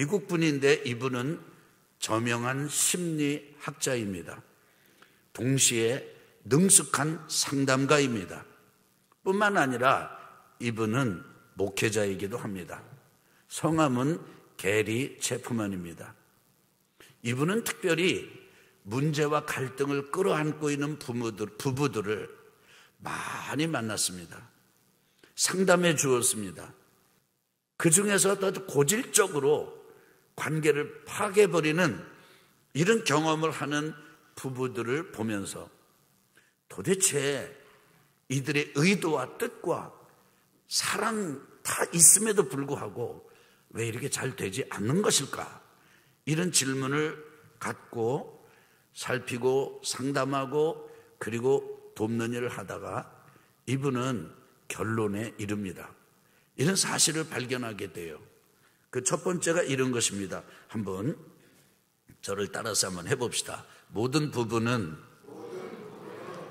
미국 분인데 이분은 저명한 심리학자입니다. 동시에 능숙한 상담가입니다. 뿐만 아니라 이분은 목회자이기도 합니다. 성함은 게리 체프먼입니다. 이분은 특별히 문제와 갈등을 끌어안고 있는 부부들을 많이 만났습니다. 상담해 주었습니다. 그 중에서 더 고질적으로 관계를 파괴해버리는 이런 경험을 하는 부부들을 보면서 도대체 이들의 의도와 뜻과 사랑 다 있음에도 불구하고 왜 이렇게 잘 되지 않는 것일까? 이런 질문을 갖고 살피고 상담하고 그리고 돕는 일을 하다가 이분은 결론에 이릅니다. 이런 사실을 발견하게 돼요. 그 첫 번째가 이런 것입니다. 한번 저를 따라서 한번 해봅시다. 모든 부분은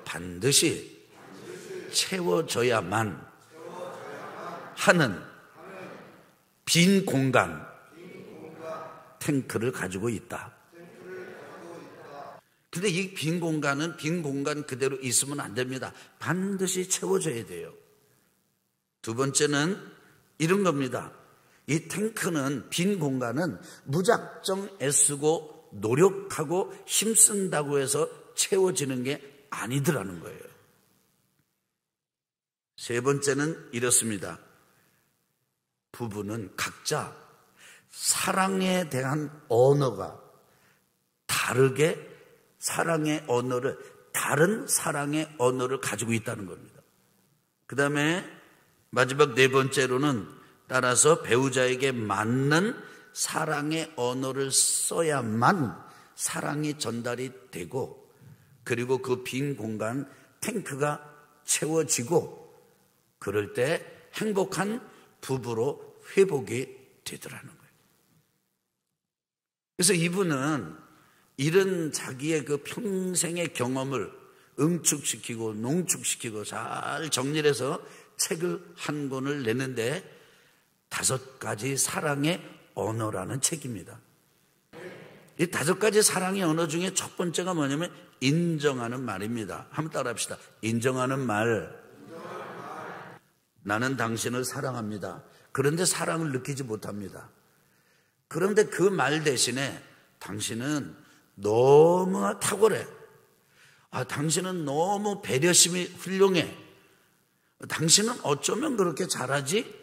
반드시 채워져야만 하는 빈 공간, 탱크를 가지고 있다. 근데 이 빈 공간은 빈 공간 그대로 있으면 안 됩니다. 반드시 채워져야 돼요. 두 번째는 이런 겁니다. 이 탱크는, 빈 공간은 무작정 애쓰고 노력하고 힘쓴다고 해서 채워지는 게 아니더라는 거예요. 세 번째는 이렇습니다. 부부는 각자 사랑에 대한 언어가 다르게 사랑의 언어를, 다른 사랑의 언어를 가지고 있다는 겁니다. 그 다음에 마지막 네 번째로는 따라서 배우자에게 맞는 사랑의 언어를 써야만 사랑이 전달이 되고 그리고 그 빈 공간 탱크가 채워지고 그럴 때 행복한 부부로 회복이 되더라는 거예요. 그래서 이분은 이런 자기의 그 평생의 경험을 응축시키고 농축시키고 잘 정리를 해서 책을 한 권을 내는데 5가지 사랑의 언어라는 책입니다. 이 5가지 사랑의 언어 중에 첫 번째가 뭐냐면 인정하는 말입니다. 한번 따라 합시다. 인정하는 말. 나는 당신을 사랑합니다. 그런데 사랑을 느끼지 못합니다. 그런데 그 말 대신에 당신은 너무 탁월해. 당신은 너무 배려심이 훌륭해. 당신은 어쩌면 그렇게 잘하지?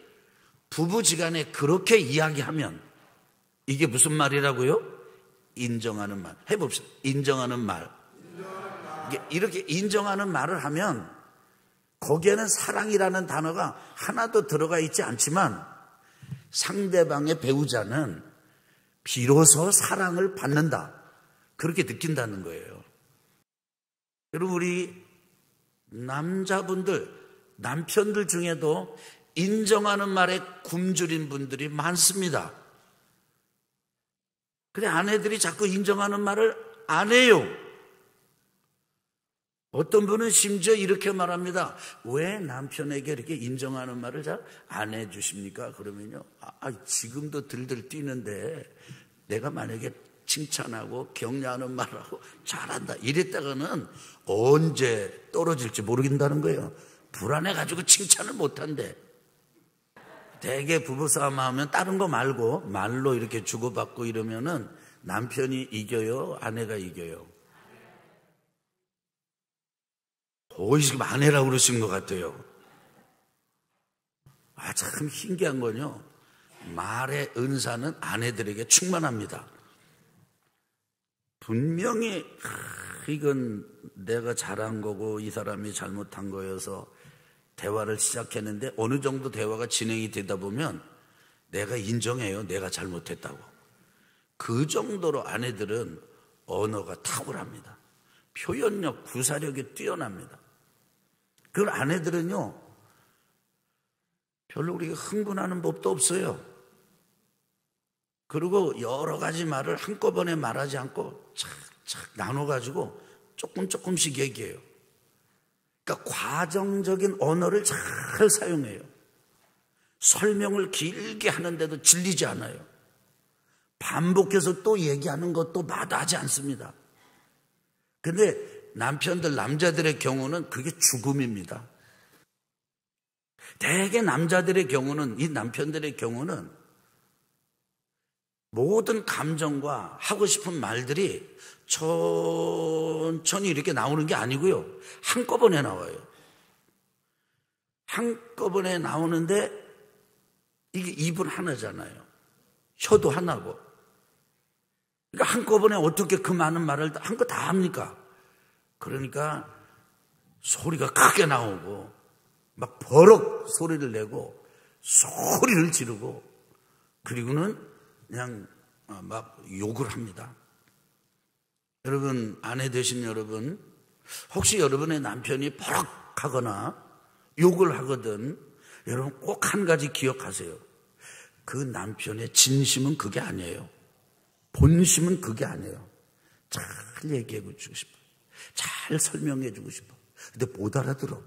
부부지간에 그렇게 이야기하면 이게 무슨 말이라고요? 인정하는 말. 해봅시다. 인정하는 말. 이렇게 인정하는 말을 하면 거기에는 사랑이라는 단어가 하나도 들어가 있지 않지만 상대방의 배우자는 비로소 사랑을 받는다. 그렇게 느낀다는 거예요. 여러분, 우리 남자분들, 남편들 중에도 인정하는 말에 굶주린 분들이 많습니다. 근데 아내들이 자꾸 인정하는 말을 안 해요. 어떤 분은 심지어 이렇게 말합니다. 왜 남편에게 이렇게 인정하는 말을 잘 안 해주십니까? 그러면요, 지금도 들들 뛰는데 내가 만약에 칭찬하고 격려하는 말하고 잘한다 이랬다가는 언제 떨어질지 모르겠다는 거예요. 불안해가지고 칭찬을 못한대. 대개 부부싸움 하면 다른 거 말고 말로 이렇게 주고받고 이러면은 남편이 이겨요? 아내가 이겨요? 거의 지금 아내라고 그러신 것 같아요. 참 신기한 건요, 말의 은사는 아내들에게 충만합니다. 분명히 이건 내가 잘한 거고 이 사람이 잘못한 거여서 대화를 시작했는데 어느 정도 대화가 진행이 되다 보면 내가 인정해요. 내가 잘못했다고. 그 정도로 아내들은 언어가 탁월합니다. 표현력, 구사력이 뛰어납니다. 그 아내들은요, 별로 우리가 흥분하는 법도 없어요. 그리고 여러 가지 말을 한꺼번에 말하지 않고 착착 나눠가지고 조금씩 얘기해요. 그러니까 과정적인 언어를 잘 사용해요. 설명을 길게 하는데도 질리지 않아요. 반복해서 또 얘기하는 것도 마다하지 않습니다. 근데 남편들, 남자들의 경우는 그게 죽음입니다. 대개 남자들의 경우는, 이 남편들의 경우는 모든 감정과 하고 싶은 말들이 천천히 이렇게 나오는 게 아니고요. 한꺼번에 나와요. 한꺼번에 나오는데 이게 입은 하나잖아요. 혀도 하나고. 그러니까 한꺼번에 어떻게 그 많은 말을 한 거 다 합니까? 그러니까 소리가 크게 나오고 막 버럭 소리를 내고 소리를 지르고 그리고는 그냥 막 욕을 합니다. 여러분, 아내 되신 여러분, 혹시 여러분의 남편이 버럭하거나 욕을 하거든 여러분 꼭 한 가지 기억하세요. 그 남편의 진심은 그게 아니에요. 본심은 그게 아니에요. 잘 얘기해 주고 싶어. 잘 설명해 주고 싶어. 근데 못 알아들어.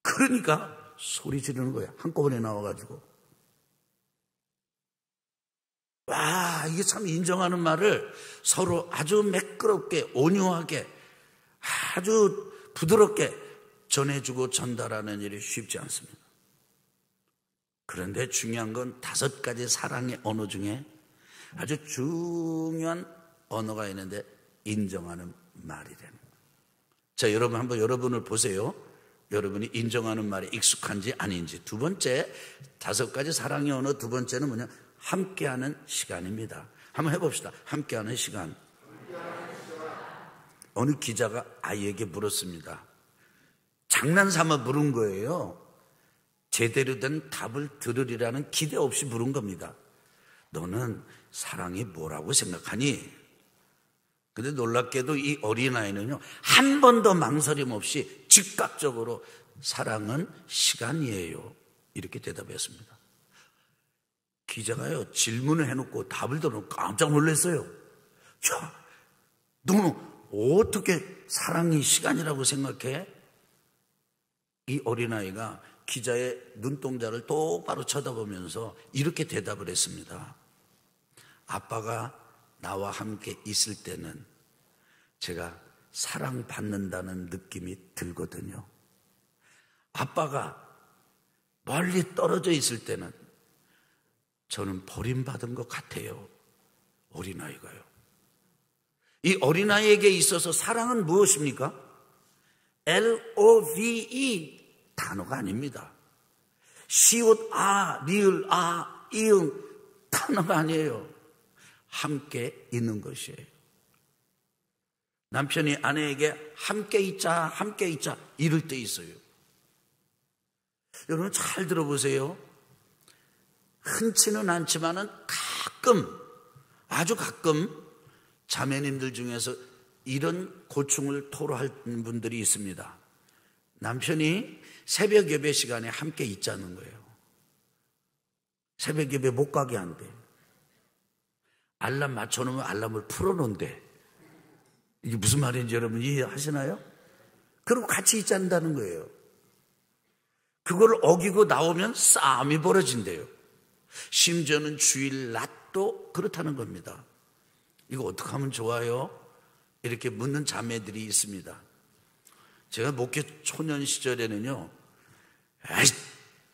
그러니까 소리 지르는 거야. 한꺼번에 나와가지고. 와, 이게 참 인정하는 말을 서로 아주 매끄럽게 온유하게 아주 부드럽게 전해주고 전달하는 일이 쉽지 않습니다. 그런데 중요한 건 5가지 사랑의 언어 중에 아주 중요한 언어가 있는데 인정하는 말이라는 거예요. 자, 여러분 한번 여러분을 보세요. 여러분이 인정하는 말이 익숙한지 아닌지. 두 번째, 5가지 사랑의 언어 두 번째는 뭐냐? 함께하는 시간입니다. 한번 해봅시다. 함께하는 시간. 어느 기자가 아이에게 물었습니다. 장난삼아 물은 거예요. 제대로 된 답을 들으리라는 기대 없이 물은 겁니다. 너는 사랑이 뭐라고 생각하니? 근데 놀랍게도 이 어린아이는요, 한 번도 망설임 없이 즉각적으로 사랑은 시간이에요. 이렇게 대답했습니다. 기자가요, 질문을 해놓고 답을 들어놓고 깜짝 놀랐어요. 야, 너는 어떻게 사랑이 시간이라고 생각해? 이 어린아이가 기자의 눈동자를 똑바로 쳐다보면서 이렇게 대답을 했습니다. 아빠가 나와 함께 있을 때는 제가 사랑받는다는 느낌이 들거든요. 아빠가 멀리 떨어져 있을 때는 저는 버림받은 것 같아요. 어린아이가요. 이 어린아이에게 있어서 사랑은 무엇입니까? Love 단어가 아닙니다. 시옷 리을 이응 단어가 아니에요. 함께 있는 것이에요. 남편이 아내에게 함께 있자 이럴 때 있어요. 여러분 잘 들어보세요. 흔치는 않지만은 아주 가끔 자매님들 중에서 이런 고충을 토로하는 분들이 있습니다. 남편이 새벽 예배 시간에 함께 있자는 거예요. 새벽 예배 못 가게 한대. 알람 맞춰놓으면 알람을 풀어놓은대. 이게 무슨 말인지 여러분 이해하시나요? 그리고 같이 있자는 거예요. 그걸 어기고 나오면 싸움이 벌어진대요. 심지어는 주일 낮도 그렇다는 겁니다. 이거 어떻게 하면 좋아요? 이렇게 묻는 자매들이 있습니다. 제가 목회 초년 시절에는요,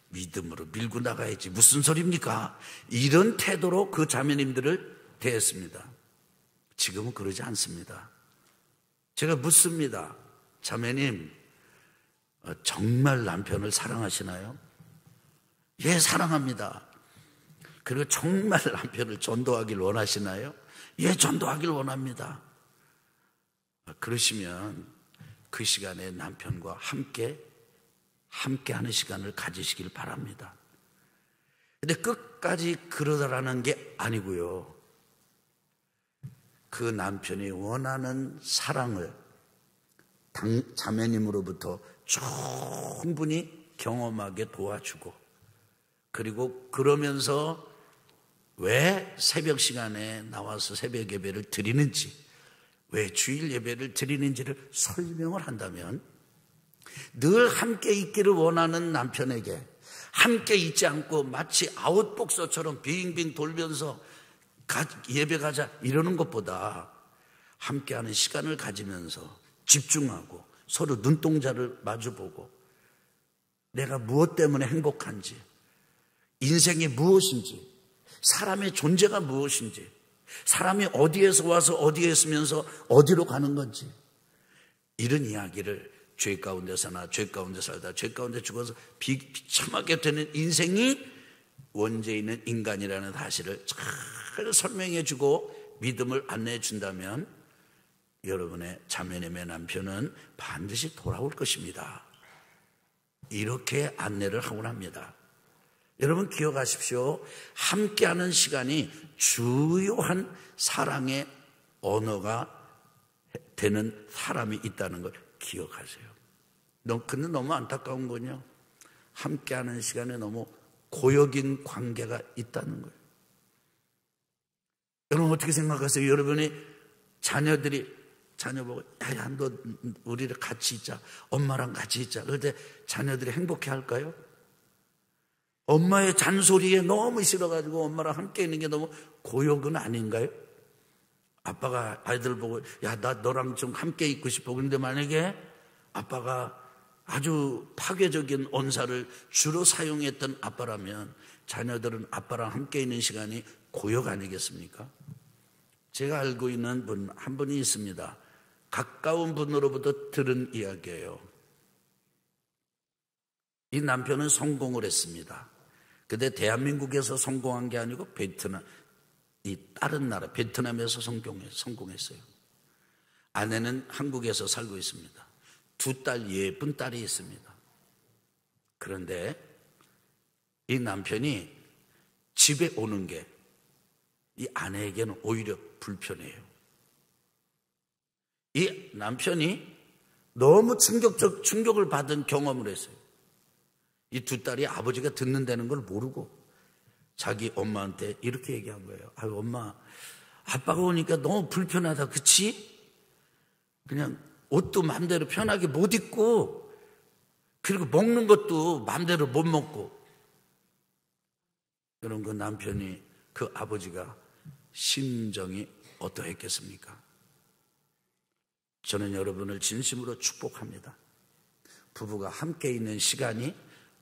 믿음으로 밀고 나가야지 무슨 소리입니까? 이런 태도로 그 자매님들을 대했습니다. 지금은 그러지 않습니다. 제가 묻습니다. 자매님, 정말 남편을 사랑하시나요? 예, 사랑합니다. 그리고 정말 남편을 전도하길 원하시나요? 예, 전도하길 원합니다. 그러시면 그 시간에 남편과 함께하는 시간을 가지시길 바랍니다. 근데 끝까지 그러다라는 게 아니고요. 그 남편이 원하는 사랑을 자매님으로부터 충분히 경험하게 도와주고, 그리고 그러면서 왜 새벽 시간에 나와서 새벽 예배를 드리는지, 왜 주일 예배를 드리는지를 설명을 한다면 늘 함께 있기를 원하는 남편에게 함께 있지 않고 마치 아웃복서처럼 빙빙 돌면서 예배 가자 이러는 것보다 함께하는 시간을 가지면서 집중하고 서로 눈동자를 마주보고 내가 무엇 때문에 행복한지, 인생이 무엇인지, 사람의 존재가 무엇인지, 사람이 어디에서 와서 어디에 있으면서 어디로 가는 건지, 이런 이야기를 죄 가운데 사나 죄 가운데 살다 죄 가운데 죽어서 비참하게 되는 인생이 원죄 있는 인간이라는 사실을 잘 설명해 주고 믿음을 안내해 준다면 여러분의 자매님의 남편은 반드시 돌아올 것입니다. 이렇게 안내를 하곤 합니다. 여러분 기억하십시오. 함께하는 시간이 주요한 사랑의 언어가 되는 사람이 있다는 걸 기억하세요. 근데 너무 안타까운 건요, 함께하는 시간에 너무 고역인 관계가 있다는 거예요. 여러분 어떻게 생각하세요? 여러분이 자녀 보고 야, 너 우리를 같이 있자, 엄마랑 같이 있자. 그럴 때 자녀들이 행복해 할까요? 엄마의 잔소리에 너무 싫어가지고 엄마랑 함께 있는 게 너무 고역은 아닌가요? 아빠가 아이들 보고 야, 나 너랑 좀 함께 있고 싶어. 그런데 만약에 아빠가 아주 파괴적인 언사를 주로 사용했던 아빠라면 자녀들은 아빠랑 함께 있는 시간이 고역 아니겠습니까? 제가 알고 있는 분 한 분이 있습니다. 가까운 분으로부터 들은 이야기예요. 이 남편은 성공을 했습니다. 근데 대한민국에서 성공한 게 아니고 이 다른 나라 베트남에서 성공했어요. 아내는 한국에서 살고 있습니다. 두 딸, 예쁜 딸이 있습니다. 그런데 이 남편이 집에 오는 게 이 아내에게는 오히려 불편해요. 이 남편이 너무 충격을 받은 경험을 했어요. 이 두 딸이 아버지가 듣는다는 걸 모르고 자기 엄마한테 이렇게 얘기한 거예요. 아유, 엄마, 아빠가 오니까 너무 불편하다, 그치? 그냥 옷도 마음대로 편하게 못 입고, 그리고 먹는 것도 마음대로 못 먹고. 그런 그 남편이, 그 아버지가 심정이 어떠했겠습니까? 저는 여러분을 진심으로 축복합니다. 부부가 함께 있는 시간이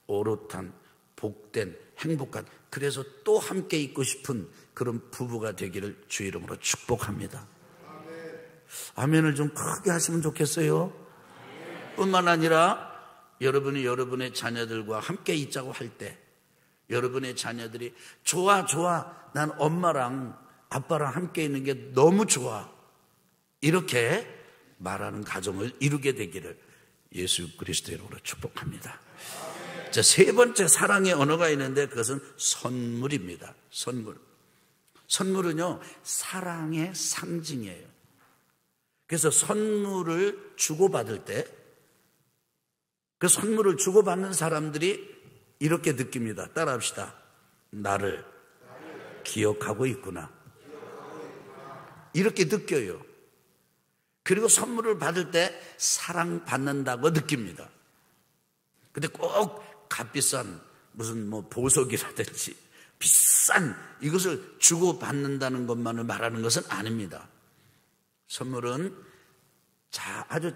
오롯한, 복된, 행복한, 그래서 또 함께 있고 싶은 그런 부부가 되기를 주 이름으로 축복합니다. 아멘을 좀 크게 하시면 좋겠어요. 뿐만 아니라 여러분이 여러분의 자녀들과 함께 있자고 할 때 여러분의 자녀들이 좋아, 난 엄마랑 아빠랑 함께 있는 게 너무 좋아, 이렇게 말하는 가정을 이루게 되기를 예수 그리스도의 이름으로 축복합니다. 자, 세 번째 사랑의 언어가 있는데 그것은 선물입니다. 선물은요, 사랑의 상징이에요. 그래서 선물을 주고받을 때 그 선물을 주고받는 사람들이 이렇게 느낍니다. 따라합시다. 나를 기억하고 있구나. 이렇게 느껴요. 그리고 선물을 받을 때 사랑받는다고 느낍니다. 근데 꼭 값비싼 무슨 보석이라든지 비싼 이것을 주고받는다는 것만을 말하는 것은 아닙니다. 선물은 아주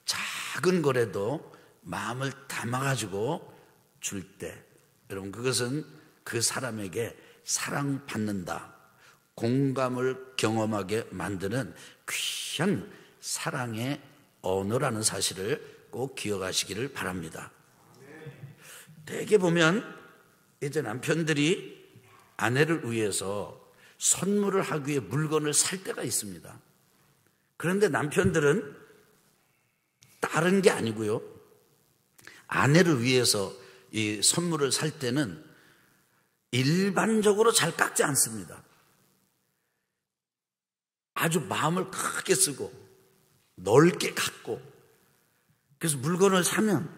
작은 거라도 마음을 담아가지고 줄 때, 여러분, 그것은 그 사람에게 사랑받는다, 공감을 경험하게 만드는 귀한 사랑의 언어라는 사실을 꼭 기억하시기를 바랍니다. 대개 보면 이제 남편들이 아내를 위해서 선물을 하기 위해 물건을 살 때가 있습니다. 그런데 남편들은 다른 게 아니고요, 아내를 위해서 이 선물을 살 때는 일반적으로 잘 깎지 않습니다. 아주 마음을 크게 쓰고 넓게 갖고, 그래서 물건을 사면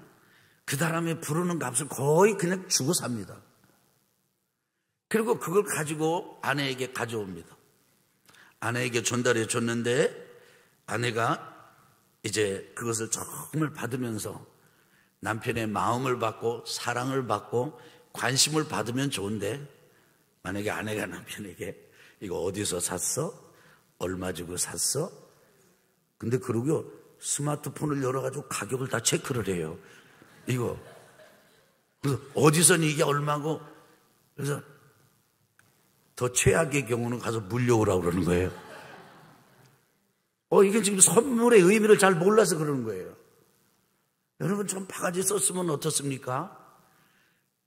그 사람이 부르는 값을 거의 그냥 주고 삽니다. 그리고 그걸 가지고 아내에게 가져옵니다. 아내에게 전달해 줬는데 아내가 이제 그것을 정말 받으면서 남편의 마음을 받고 사랑을 받고 관심을 받으면 좋은데, 만약에 아내가 남편에게 이거 어디서 샀어? 얼마 주고 샀어? 근데 그러고 스마트폰을 열어가지고 가격을 다 체크를 해요. 이거. 그래서 어디선 이게 얼마고, 그래서 더 최악의 경우는 가서 물려오라고 그러는 거예요. 이게 지금 선물의 의미를 잘 몰라서 그러는 거예요. 여러분 좀 바가지 썼으면 어떻습니까?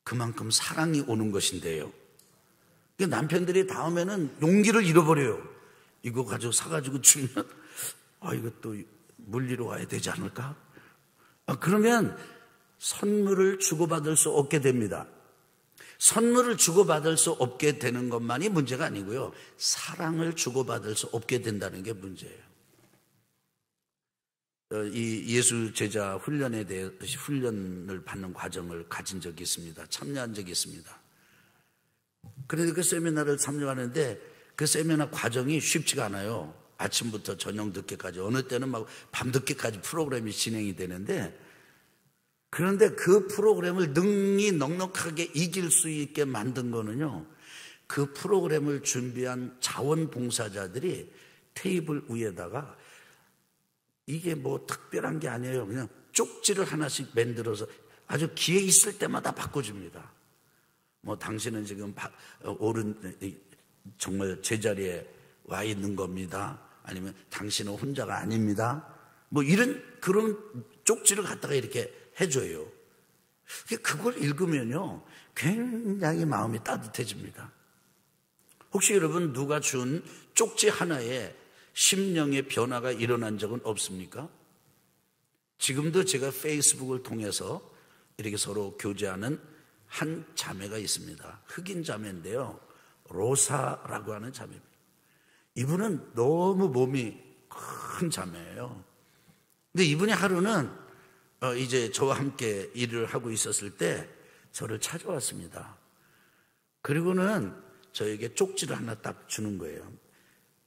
그만큼 사랑이 오는 것인데요. 남편들이 다음에는 용기를 잃어버려요. 이거 가지고 사가지고 주면 이것도 물리러 와야 되지 않을까? 그러면 선물을 주고받을 수 없게 됩니다. 선물을 주고받을 수 없게 되는 것만이 문제가 아니고요, 사랑을 주고받을 수 없게 된다는 게 문제예요. 이 예수 제자 훈련에 대해 훈련을 받는 과정을 가진 적이 있습니다. 참여한 적이 있습니다. 그런데 그 세미나를 참여하는데 그 세미나 과정이 쉽지가 않아요. 아침부터 저녁 늦게까지, 어느 때는 막 밤늦게까지 프로그램이 진행이 되는데, 그런데 그 프로그램을 능히 넉넉하게 이길 수 있게 만든 거는요, 그 프로그램을 준비한 자원봉사자들이 테이블 위에다가, 이게 뭐 특별한 게 아니에요. 그냥 쪽지를 하나씩 만들어서 아주 기회 있을 때마다 바꿔줍니다. 뭐 당신은 지금 정말 제자리에 와 있는 겁니다. 아니면 당신은 혼자가 아닙니다. 뭐 그런 쪽지를 갖다가 이렇게 해줘요. 그걸 읽으면요, 굉장히 마음이 따뜻해집니다. 혹시 여러분 누가 준 쪽지 하나에 심령의 변화가 일어난 적은 없습니까? 지금도 제가 페이스북을 통해서 이렇게 서로 교제하는 한 자매가 있습니다. 흑인 자매인데요, 로사라고 하는 자매입니다. 이분은 너무 몸이 큰 자매예요. 근데 이분이 하루는 이제 저와 함께 일을 하고 있었을 때 저를 찾아왔습니다. 그리고는 저에게 쪽지를 하나 딱 주는 거예요.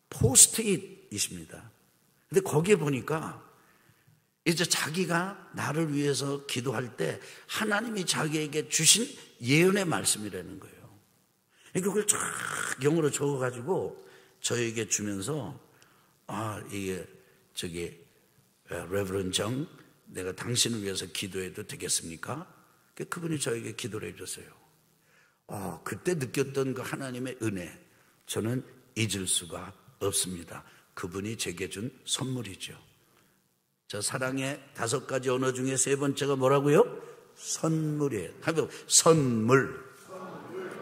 포스트잇이십니다. 근데 거기에 보니까 이제 자기가 나를 위해서 기도할 때 하나님이 자기에게 주신 예언의 말씀이라는 거예요. 그걸 쫙 영어로 적어가지고 저에게 주면서, 이게 레버런 정, 내가 당신을 위해서 기도해도 되겠습니까? 그분이 저에게 기도를 해줬어요. 그때 느꼈던 그 하나님의 은혜, 저는 잊을 수가 없습니다. 그분이 제게 준 선물이죠. 저 사랑의 5가지 언어 중에 3번째가 뭐라고요? 선물이에요. 선물.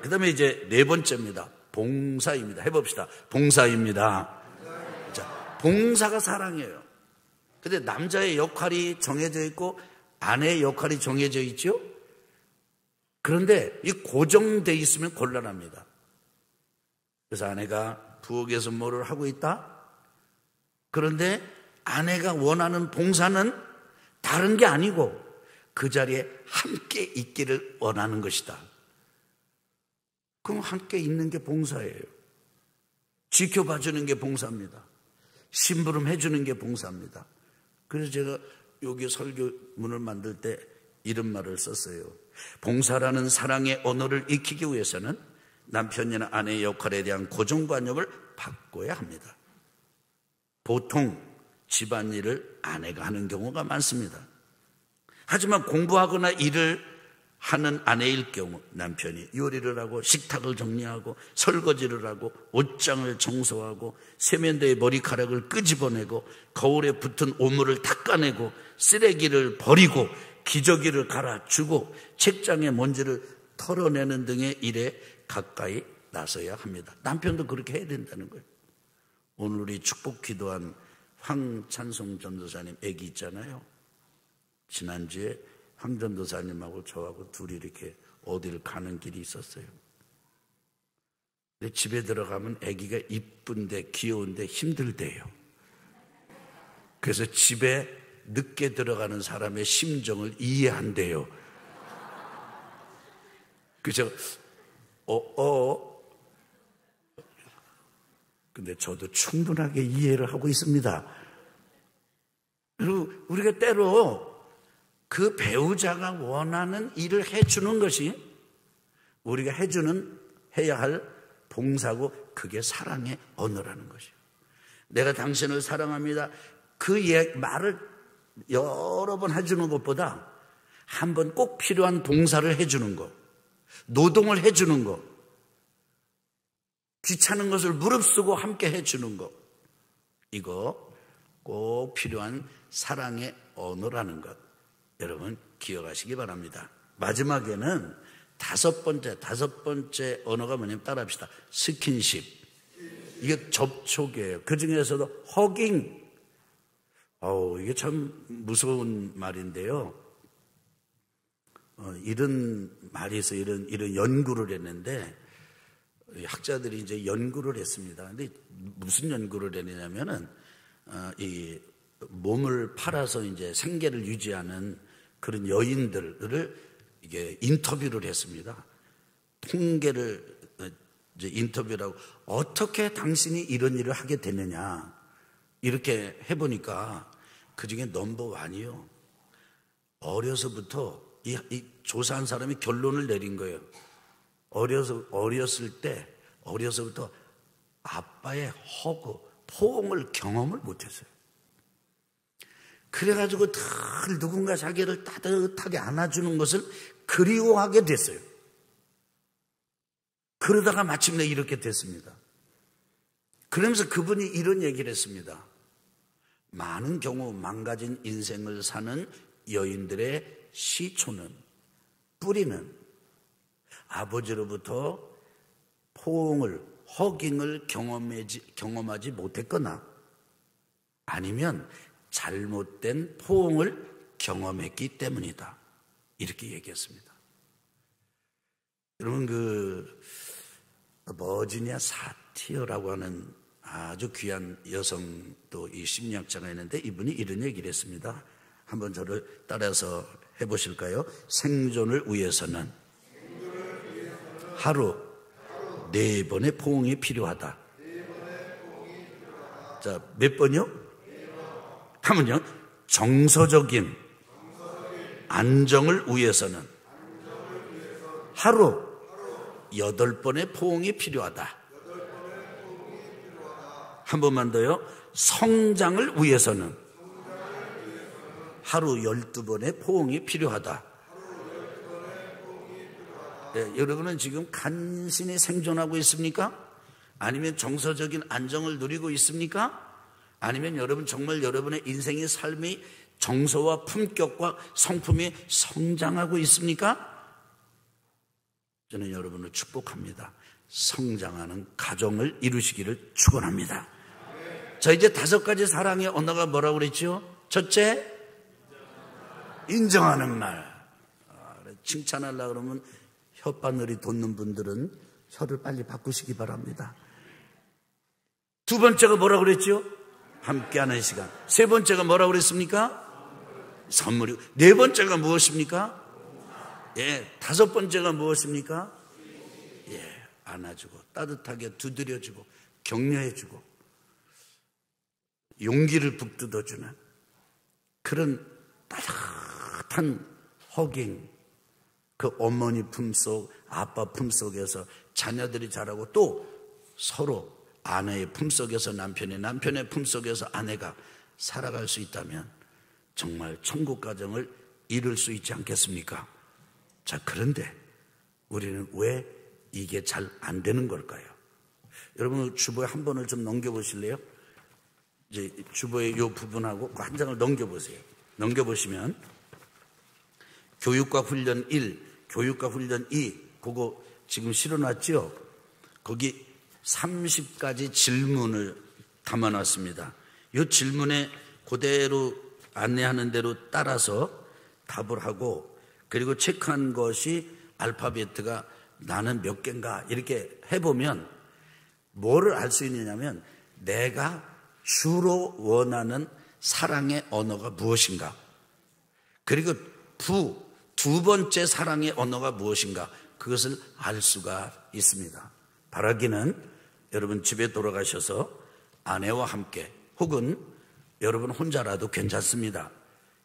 그 다음에 이제 4번째입니다. 봉사입니다. 해봅시다. 봉사입니다. 자, 봉사가 사랑이에요. 근데 남자의 역할이 정해져 있고 아내의 역할이 정해져 있죠. 그런데 이 고정돼 있으면 곤란합니다. 그래서 아내가 부엌에서 뭐를 하고 있다? 그런데 아내가 원하는 봉사는 다른 게 아니고 그 자리에 함께 있기를 원하는 것이다. 그럼 함께 있는 게 봉사예요. 지켜봐주는 게 봉사입니다. 심부름 해주는 게 봉사입니다. 그래서 제가 여기 설교문을 만들 때 이런 말을 썼어요. 봉사라는 사랑의 언어를 익히기 위해서는 남편이나 아내의 역할에 대한 고정관념을 바꿔야 합니다. 보통 집안일을 아내가 하는 경우가 많습니다. 하지만 공부하거나 일을 하는 아내일 경우 남편이 요리를 하고 식탁을 정리하고 설거지를 하고 옷장을 청소하고 세면대에 머리카락을 끄집어내고 거울에 붙은 오물을 닦아내고 쓰레기를 버리고 기저귀를 갈아주고 책장에 먼지를 털어내는 등의 일에 가까이 나서야 합니다. 남편도 그렇게 해야 된다는 거예요. 오늘 우리 축복 기도한 황찬송 전도사님 애기 있잖아요. 지난주에 황 전도사님하고 저하고 둘이 이렇게 어디를 가는 길이 있었어요. 근데 집에 들어가면 애기가 이쁜데 귀여운데 힘들대요. 그래서 집에 늦게 들어가는 사람의 심정을 이해한대요. 그래서 근데 저도 충분하게 이해를 하고 있습니다. 그리고 우리가 때로 그 배우자가 원하는 일을 해주는 것이 우리가 해야 할 봉사고 그게 사랑의 언어라는 것이에요. 내가 당신을 사랑합니다. 그 말을 여러 번 해주는 것보다 한 번 꼭 필요한 봉사를 해주는 것, 노동을 해주는 것, 귀찮은 것을 무릅쓰고 함께 해주는 것, 이거 꼭 필요한 사랑의 언어라는 것 여러분 기억하시기 바랍니다. 마지막에는 다섯 번째 언어가 뭐냐면 따라합시다. 스킨십. 이게 접촉이에요. 그 중에서도 허깅. 이게 참 무서운 말인데요. 이런 말이 있어 이런 연구를 했는데 학자들이 이제 연구를 했습니다. 근데 무슨 연구를 했냐면은 이 몸을 팔아서 이제 생계를 유지하는 그런 여인들을 이게 인터뷰를 했습니다. 통계를 이제 인터뷰라고 어떻게 당신이 이런 일을 하게 됐느냐 이렇게 해보니까 그 중에 넘버 1이요. 어려서부터 이 조사한 사람이 결론을 내린 거예요. 어려서부터 아빠의 포옹을 경험을 못했어요. 그래가지고 늘 누군가 자기를 따뜻하게 안아주는 것을 그리워하게 됐어요. 그러다가 마침내 이렇게 됐습니다. 그러면서 그분이 이런 얘기를 했습니다. 많은 경우 망가진 인생을 사는 여인들의 시초는, 뿌리는 아버지로부터 포옹을, 허깅을 경험하지 못했거나 아니면 잘못된 포옹을 경험했기 때문이다. 이렇게 얘기했습니다. 여러분 버지니아 사티어라고 하는 아주 귀한 여성 또 이 심리학자가 있는데 이분이 이런 얘기를 했습니다. 한번 저를 따라서 해보실까요? 생존을 위해서는 하루 4번의 포옹이 필요하다. 자, 몇 번이요? 하면요, 정서적인 안정을 위해서는 하루 8번의 포옹이 필요하다. 한 번만 더요. 성장을 위해서는 하루 12번의 포옹이 필요하다. 네, 여러분은 지금 간신히 생존하고 있습니까? 아니면 정서적인 안정을 누리고 있습니까? 아니면 여러분 정말 여러분의 인생의 삶이 정서와 품격과 성품이 성장하고 있습니까? 저는 여러분을 축복합니다. 성장하는 가정을 이루시기를 축원합니다. 자, 이제 5가지 사랑의 언어가 뭐라고 그랬죠? 첫째, 인정하는 말. 칭찬하려고 그러면 혓바늘이 돋는 분들은 혀를 빨리 바꾸시기 바랍니다. 2번째가 뭐라고 그랬죠? 함께하는 시간. 3번째가 뭐라고 그랬습니까? 선물이고. 4번째가 무엇입니까? 예, 5번째가 무엇입니까? 예, 안아주고 따뜻하게 두드려주고 격려해주고 용기를 북돋아주는 그런 따뜻한 허깅. 그 어머니 품속, 아빠 품속에서 자녀들이 자라고 또 서로 아내의 품속에서 남편의 품속에서 아내가 살아갈 수 있다면 정말 천국 가정을 이룰 수 있지 않겠습니까? 자, 그런데 우리는 왜 이게 잘 안 되는 걸까요? 여러분 주보에 한 번을 좀 넘겨보실래요? 이제 주보의 이 부분하고 한 장을 넘겨보세요. 넘겨보시면 교육과 훈련 1, 교육과 훈련 2 그거 지금 실어놨죠? 거기 30가지 질문을 담아놨습니다. 이 질문에 그대로 안내하는 대로 따라서 답을 하고 그리고 체크한 것이 알파벳가 나는 몇 개인가 이렇게 해보면 뭐를 알 수 있느냐면 내가 주로 원하는 사랑의 언어가 무엇인가 그리고 2번째 사랑의 언어가 무엇인가 그것을 알 수가 있습니다. 바라기는 여러분 집에 돌아가셔서 아내와 함께 혹은 여러분 혼자라도 괜찮습니다.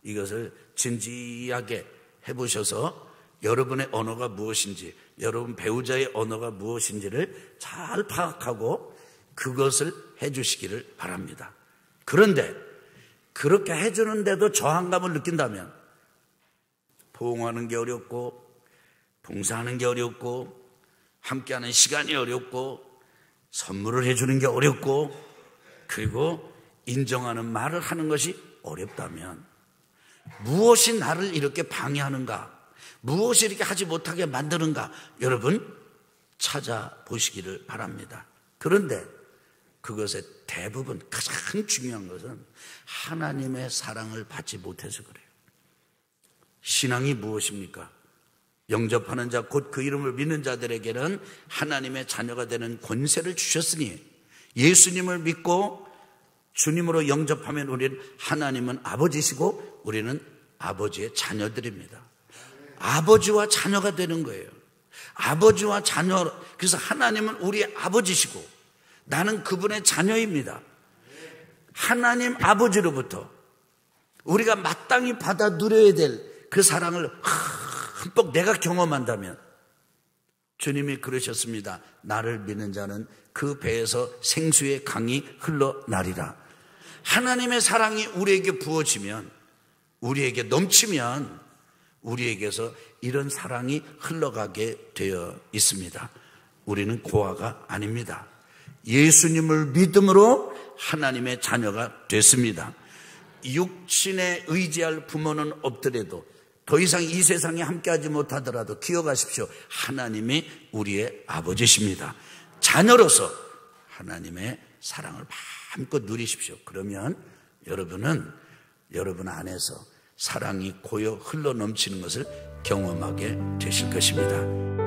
이것을 진지하게 해보셔서 여러분의 언어가 무엇인지, 여러분 배우자의 언어가 무엇인지를 잘 파악하고 그것을 해주시기를 바랍니다. 그런데 그렇게 해주는데도 저항감을 느낀다면 포옹하는 게 어렵고, 봉사하는 게 어렵고, 함께하는 시간이 어렵고, 선물을 해주는 게 어렵고, 그리고 인정하는 말을 하는 것이 어렵다면 무엇이 나를 이렇게 방해하는가, 무엇이 이렇게 하지 못하게 만드는가, 여러분 찾아보시기를 바랍니다. 그런데 그것의 대부분, 가장 중요한 것은 하나님의 사랑을 받지 못해서 그래요. 신앙이 무엇입니까? 영접하는 자, 곧 그 이름을 믿는 자들에게는 하나님의 자녀가 되는 권세를 주셨으니, 예수님을 믿고 주님으로 영접하면 우리는, 하나님은 아버지시고 우리는 아버지의 자녀들입니다. 아버지와 자녀가 되는 거예요. 아버지와 자녀. 그래서 하나님은 우리의 아버지시고 나는 그분의 자녀입니다. 하나님 아버지로부터 우리가 마땅히 받아 누려야 될 그 사랑을 흠뻑 내가 경험한다면, 주님이 그러셨습니다. 나를 믿는 자는 그 배에서 생수의 강이 흘러나리라. 하나님의 사랑이 우리에게 부어지면, 우리에게 넘치면 우리에게서 이런 사랑이 흘러가게 되어 있습니다. 우리는 고아가 아닙니다. 예수님을 믿음으로 하나님의 자녀가 됐습니다. 육신에 의지할 부모는 없더라도, 더 이상 이 세상에 함께하지 못하더라도 기억하십시오. 하나님이 우리의 아버지십니다. 자녀로서 하나님의 사랑을 마음껏 누리십시오. 그러면 여러분은 여러분 안에서 사랑이 고여 흘러넘치는 것을 경험하게 되실 것입니다.